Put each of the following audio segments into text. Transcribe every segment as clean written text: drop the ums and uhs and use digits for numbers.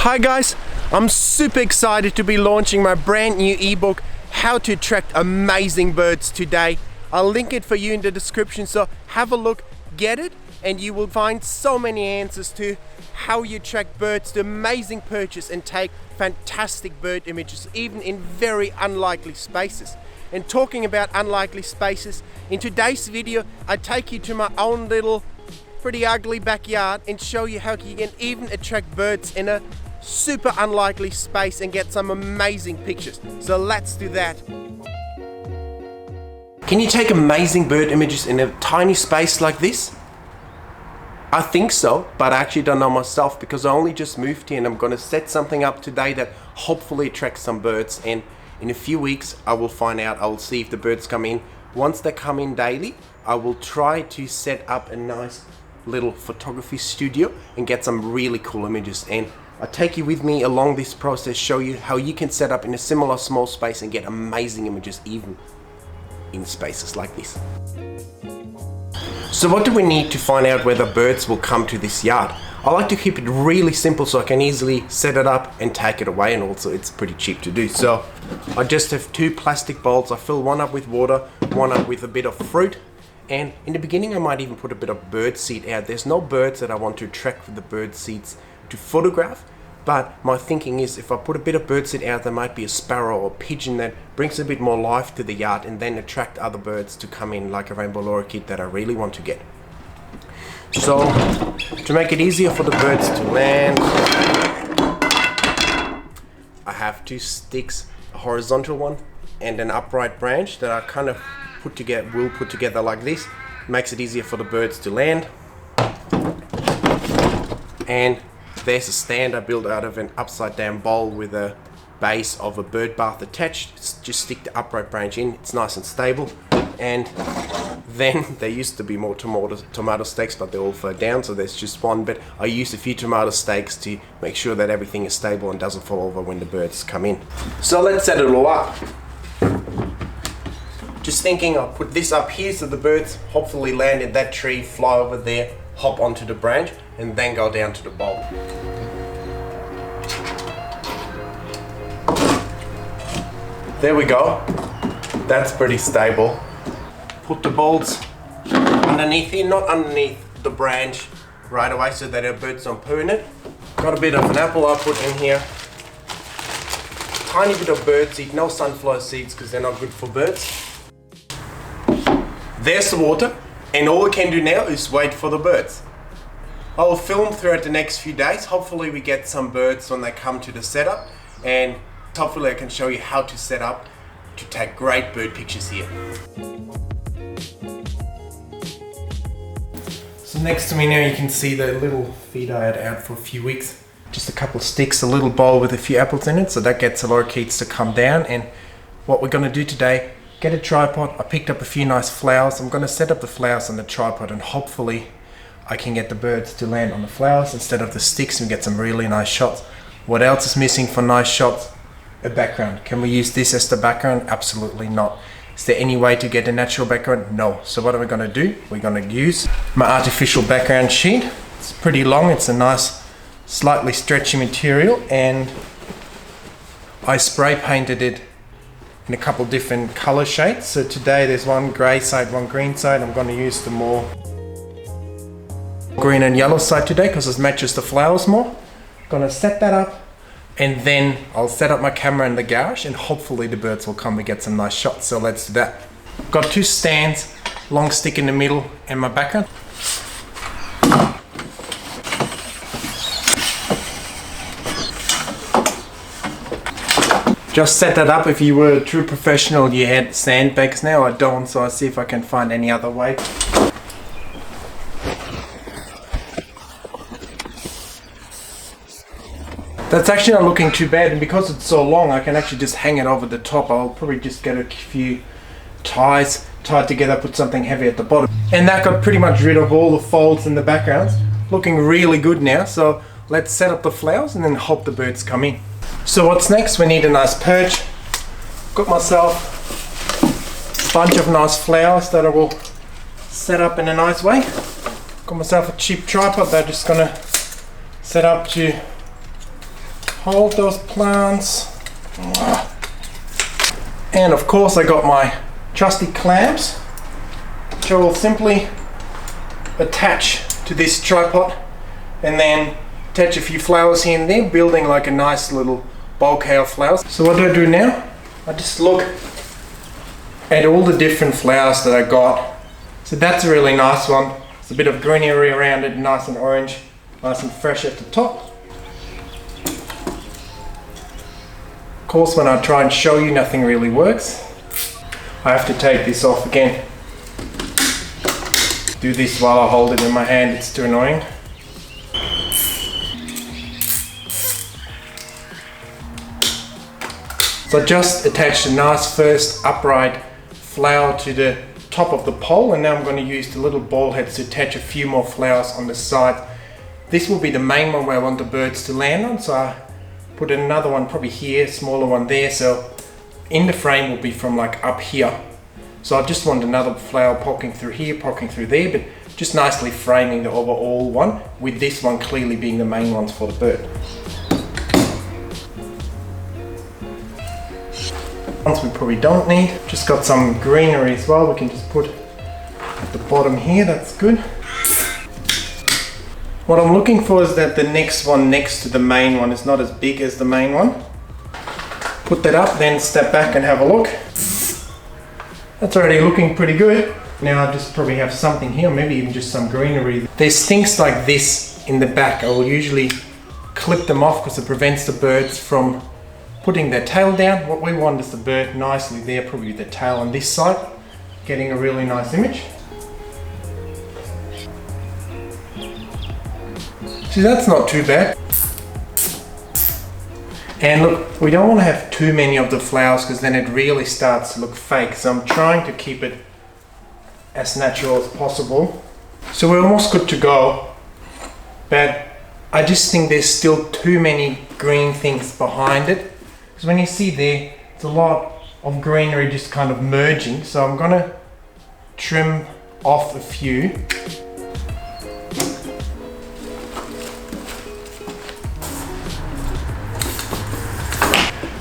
Hi guys, I'm super excited to be launching my brand new ebook, How to Attract Amazing Birds today. I'll link it for you in the description, so have a look, get it, and you will find so many answers to how you attract birds to amazing perches and take fantastic bird images, even in very unlikely spaces. And talking about unlikely spaces, in today's video, I take you to my own little pretty ugly backyard and show you how you can even attract birds in a super unlikely space and get some amazing pictures. So let's do that. Can you take amazing bird images in a tiny space like this? I think so, but I actually don't know myself because I only just moved here and I'm going to set something up today that hopefully attracts some birds, and in a few weeks I will find out. I will see if the birds come in. Once they come in daily, I will try to set up a nice little photography studio and get some really cool images, and I'll take you with me along this process, show you how you can set up in a similar small space and get amazing images even in spaces like this. So what do we need to find out whether birds will come to this yard? I like to keep it really simple so I can easily set it up and take it away, and also it's pretty cheap to do. So I just have two plastic bowls. I fill one up with water, one up with a bit of fruit, and in the beginning I might even put a bit of bird seed out. There's no birds that I want to attract with the bird seeds to photograph, but my thinking is if I put a bit of bird seed out, there might be a sparrow or pigeon that brings a bit more life to the yard and then attract other birds to come in, like a rainbow lorikeet that I really want to get. So to make it easier for the birds to land, I have two sticks, a horizontal one and an upright branch that I kind of put together like this. Makes it easier for the birds to land. And there's a stand I built out of an upside down bowl with a base of a bird bath attached. Just stick the upright branch in, it's nice and stable. And then there used to be more tomato stakes, but they all fell down, so there's just one. But I used a few tomato stakes to make sure that everything is stable and doesn't fall over when the birds come in. So let's set it all up. Just thinking I'll put this up here so the birds hopefully land in that tree, fly over there, hop onto the branch, and then go down to the bowl. There we go. That's pretty stable. Put the bowls underneath here, not underneath the branch right away so that our birds don't poo in it. Got a bit of an apple I put in here. Tiny bit of bird seed, no sunflower seeds because they're not good for birds. There's the water, and all we can do now is wait for the birds. I will film throughout the next few days. Hopefully we get some birds when they come to the setup, and hopefully I can show you how to set up to take great bird pictures here. So next to me now you can see the little feed I had out for a few weeks. Just a couple of sticks, a little bowl with a few apples in it, so that gets the lorikeets to come down. And what we're going to do today, get a tripod. I picked up a few nice flowers. I'm going to set up the flowers on the tripod, and hopefully I can get the birds to land on the flowers instead of the sticks and get some really nice shots. What else is missing for nice shots? A background. Can we use this as the background? Absolutely not. Is there any way to get a natural background? No. So what are we going to do? We're going to use my artificial background sheet. It's pretty long. It's a nice, slightly stretchy material, and I spray painted it in a couple different color shades. So today there's one gray side, one green side. I'm going to use the more green and yellow side today because it matches the flowers more. I'm going to set that up, and then I'll set up my camera in the garage, and hopefully the birds will come and get some nice shots. So let's do that. Got two stands, long stick in the middle, and my background. Just set that up. If you were a true professional, you had sandbags. Now I don't, so I'll see if I can find any other way. That's actually not looking too bad, and because it's so long I can actually just hang it over the top. I'll probably just get a few ties tied together, put something heavy at the bottom. And that got pretty much rid of all the folds in the backgrounds. Looking really good now, so let's set up the flowers and then hope the birds come in. So what's next? We need a nice perch. Got myself a bunch of nice flowers that I will set up in a nice way. Got myself a cheap tripod that I'm just gonna set up to hold those plants. And of course I got my trusty clamps, which I will simply attach to this tripod and then attach a few flowers here and there, building like a nice little bouquet of flowers. So what do I do now? I just look at all the different flowers that I got. So that's a really nice one. It's a bit of greenery around it, nice and orange, nice and fresh at the top. Of course, when I try and show you, nothing really works. I have to take this off again. Do this while I hold it in my hand, it's too annoying. So I just attached a nice first upright flower to the top of the pole, and now I'm going to use the little ball heads to attach a few more flowers on the side. This will be the main one where I want the birds to land on, so I put another one probably here, smaller one there, so in the frame will be from like up here. So I just want another flower poking through here, poking through there, but just nicely framing the overall one, with this one clearly being the main ones for the bird. Ones we probably don't need. Just got some greenery as well, we can just put at the bottom here, that's good. What I'm looking for is that the next one next to the main one is not as big as the main one. Put that up, then step back and have a look. That's already looking pretty good. Now I just probably have something here, maybe even just some greenery. There's things like this in the back. I will usually clip them off because it prevents the birds from putting their tail down. What we want is the bird nicely there, probably the tail on this side, getting a really nice image. See, that's not too bad. And look, we don't want to have too many of the flowers because then it really starts to look fake. So I'm trying to keep it as natural as possible. So we're almost good to go, but I just think there's still too many green things behind it. Because when you see there, it's a lot of greenery just kind of merging. So I'm gonna trim off a few.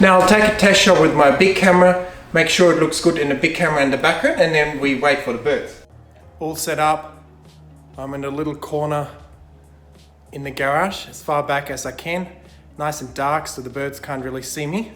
Now I'll take a test shot with my big camera, make sure it looks good in the big camera in the background, and then we wait for the birds. All set up. I'm in a little corner in the garage, as far back as I can. Nice and dark so the birds can't really see me.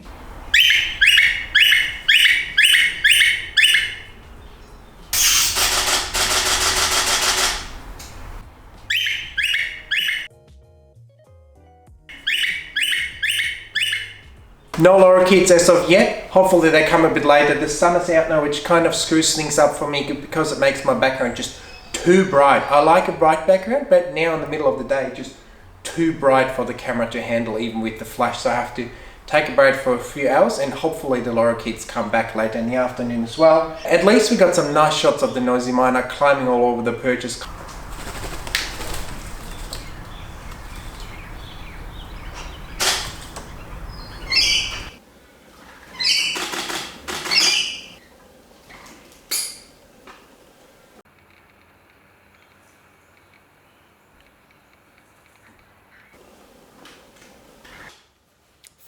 No lorikeets as of yet. Hopefully they come a bit later. The sun is out now, which kind of screws things up for me because it makes my background just too bright. I like a bright background, but now in the middle of the day, just too bright for the camera to handle even with the flash. So I have to take a break for a few hours, and hopefully the lorikeets come back later in the afternoon as well. At least we got some nice shots of the noisy miner climbing all over the perches.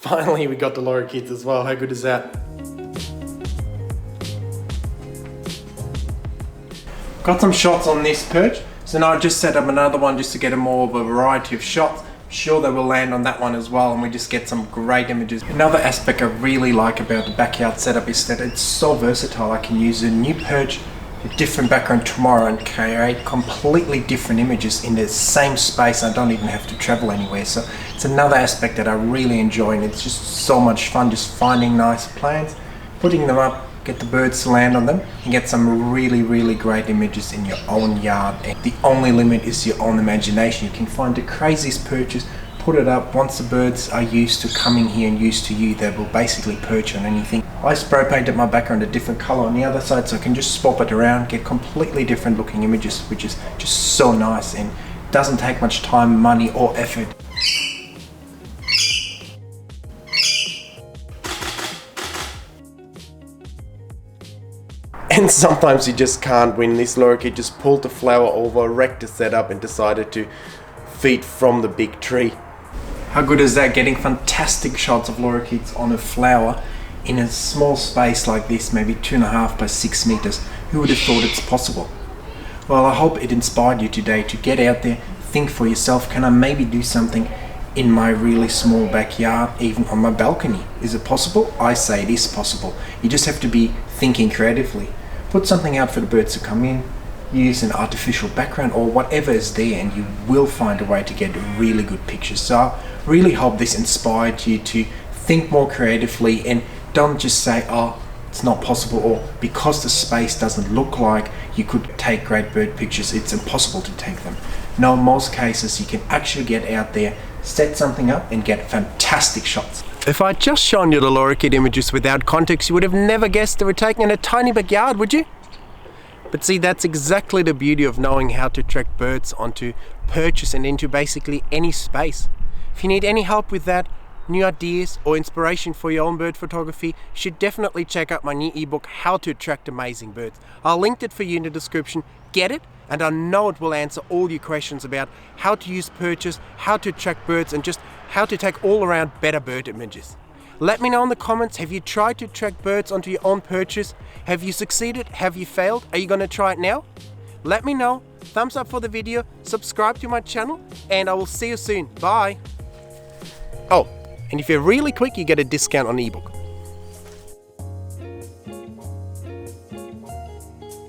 Finally, we got the lorikeets as well. How good is that? Got some shots on this perch. So now I just set up another one just to get a more of a variety of shots. I'm sure they will land on that one as well, and we just get some great images. Another aspect I really like about the backyard setup is that it's so versatile. I can use a new perch, a different background tomorrow, and create completely different images in the same space. I don't even have to travel anywhere. So it's another aspect that I really enjoy, and it's just so much fun just finding nice plants, putting them up, get the birds to land on them, and get some really, really great images in your own yard. And the only limit is your own imagination. You can find the craziest perches, put it up. Once the birds are used to coming here and used to you, they will basically perch on anything. I spray painted my background a different color on the other side, so I can just swap it around, get completely different looking images, which is just so nice and doesn't take much time, money or effort. And sometimes you just can't win. This lorikeet just pulled the flower over, wrecked the setup and decided to feed from the big tree. How good is that? Getting fantastic shots of lorikeets on a flower in a small space like this, maybe 2.5 by 6 meters. Who would have thought it's possible? Well, I hope it inspired you today to get out there, think for yourself, can I maybe do something in my really small backyard, even on my balcony? Is it possible? I say it is possible. You just have to be thinking creatively. Put something out for the birds to come in, use an artificial background or whatever is there, and you will find a way to get really good pictures. So I really hope this inspired you to think more creatively and don't just say, oh, it's not possible, or because the space doesn't look like you could take great bird pictures, it's impossible to take them. No, in most cases you can actually get out there, set something up and get fantastic shots. If I'd just shown you the lorikeet images without context, you would have never guessed they were taken in a tiny backyard, would you? But see, that's exactly the beauty of knowing how to track birds onto perches and into basically any space. If you need any help with that, new ideas or inspiration for your own bird photography, you should definitely check out my new ebook, How to Attract Amazing Birds. I'll link it for you in the description. Get it, and I know it will answer all your questions about how to use perches, how to attract birds, and just how to take all around better bird images. Let me know in the comments, have you tried to attract birds onto your own perches? Have you succeeded? Have you failed? Are you going to try it now? Let me know. Thumbs up for the video, subscribe to my channel, and I will see you soon. Bye. Oh, and if you're really quick, you get a discount on the ebook.